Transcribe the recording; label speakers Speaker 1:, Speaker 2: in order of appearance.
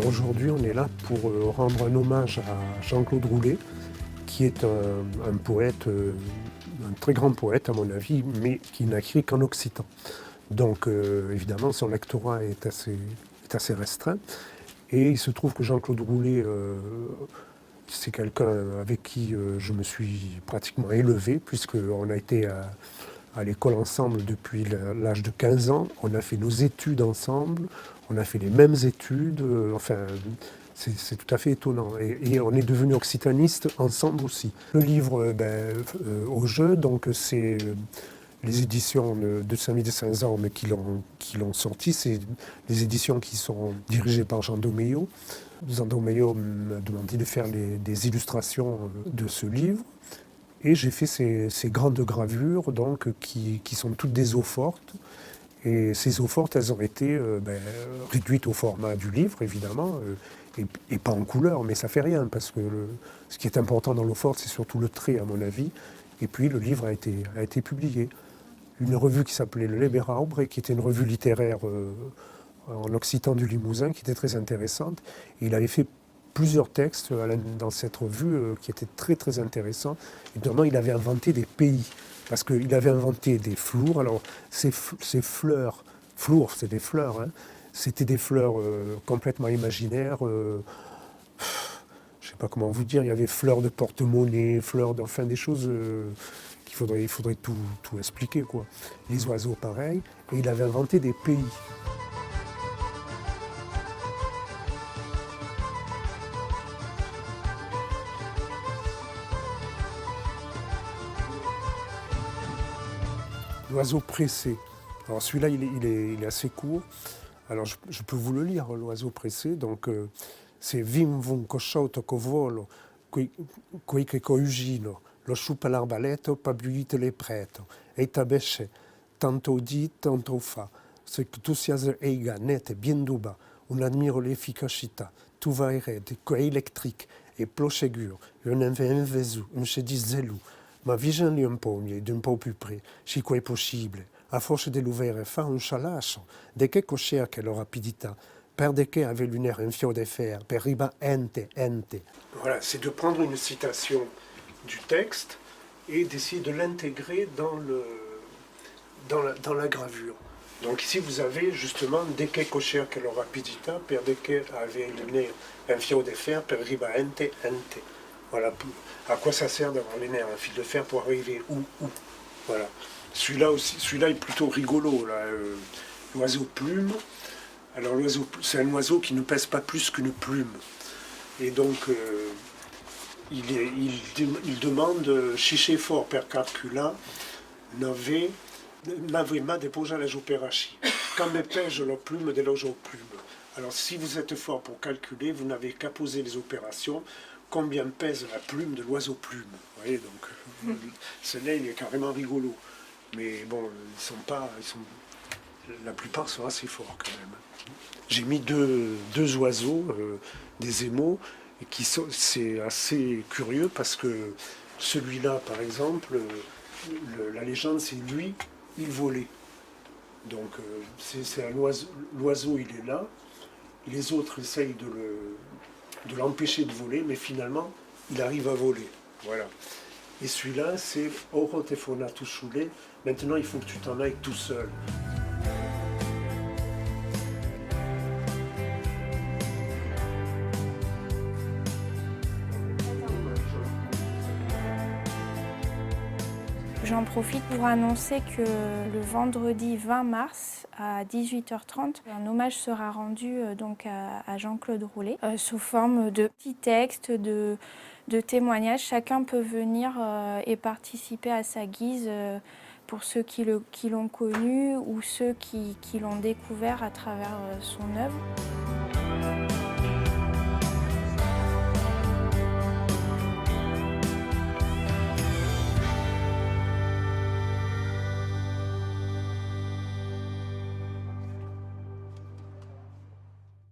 Speaker 1: Aujourd'hui, on est là pour rendre un hommage à Jean-Claude Roulet, qui est un poète, un très grand poète à mon avis, mais qui n'a écrit qu'en occitan. Donc évidemment, son lectorat est assez restreint. Et il se trouve que Jean-Claude Roulet, c'est quelqu'un avec qui je me suis pratiquement élevé, puisqu'on a été à l'école ensemble depuis l'âge de 15 ans. On a fait nos études ensemble, on a fait les mêmes études, c'est tout à fait étonnant. Et on est devenus occitanistes ensemble aussi. Le livre au jeu, donc c'est les éditions de Saint-Mide-Saint-Orme qui l'ont sorti. C'est des éditions qui sont dirigées par Jean Doméo. Jean Doméo m'a demandé de faire des illustrations de ce livre. Et j'ai fait ces grandes gravures donc, qui sont toutes des eaux fortes. Et ces eaux fortes, elles ont été réduites au format du livre, évidemment, et pas en couleur, mais ça fait rien, parce que ce qui est important dans l'eau forte, c'est surtout le trait, à mon avis. Et puis le livre a été publié. Une revue qui s'appelait Le Leberaubre, et qui était une revue littéraire en occitan du Limousin, qui était très intéressante. Et il avait fait plusieurs textes dans cette revue qui étaient très très intéressants. Et notamment, il avait inventé des pays, parce qu'il avait inventé des flours. Alors, ces fleurs, flours, c'est des fleurs, hein, c'était des fleurs complètement imaginaires. Je ne sais pas comment vous dire, il y avait fleurs de porte-monnaie, enfin des choses il faudrait tout expliquer, quoi. Les oiseaux, pareil. Et il avait inventé des pays. L'oiseau pressé. Alors celui-là, il est assez court. Alors je peux vous le lire, l'oiseau pressé. Donc c'est Vim vum cosciotto covolo, qui che cougino, lo sciupa l'arbaletto, pabuite le preto, e tabesce, tanto di, tanto fa, se que tu sias eiga, nette, bien duba, on admire l'efficacità, tu vas erede, que électrique, et plochegur, un invezu, un chedis zelou, ma vigile un pogne d'un po' più près, si quoi est possible, a force de l'ouvert fa un chalasso, de che cocher che la rapidità, per de che avait lunaire un fio de fer, per riba ente. Voilà, c'est de prendre une citation du texte et d'essayer de l'intégrer dans la gravure. Donc ici vous avez justement de che cocher che la rapidità, per de che avait lunaire un fio de fer, per riba ente. Voilà, à quoi ça sert d'avoir les nerfs, un fil de fer pour arriver où. Voilà. Celui-là est plutôt rigolo, là. L'oiseau plume. Alors l'oiseau, c'est un oiseau qui ne pèse pas plus qu'une plume. Et donc il demande chiché fort per calcula, n'avait ma déposa les opérations. Quand me pèse la plume de l'oiseau plume. Alors si vous êtes fort pour calculer, vous n'avez qu'à poser les opérations. Combien pèse la plume de l'oiseau plume? Vous voyez, donc celui-là, il est carrément rigolo. Mais bon, la plupart sont assez forts quand même. J'ai mis deux oiseaux, des émeaux, et c'est assez curieux parce que celui-là, par exemple, la légende, c'est lui, il volait. Donc c'est un oiseau, l'oiseau, il est là, les autres essayent de l'empêcher de voler, mais finalement, il arrive à voler. Voilà. Et celui-là, c'est Oro te fona tu choulé. Maintenant, il faut que tu t'en ailles tout seul.
Speaker 2: J'en profite pour annoncer que le vendredi 20 mars à 18h30, un hommage sera rendu donc à Jean-Claude Roulet sous forme de petits textes, de témoignages. Chacun peut venir et participer à sa guise pour ceux qui l'ont connu ou ceux qui l'ont découvert à travers son œuvre.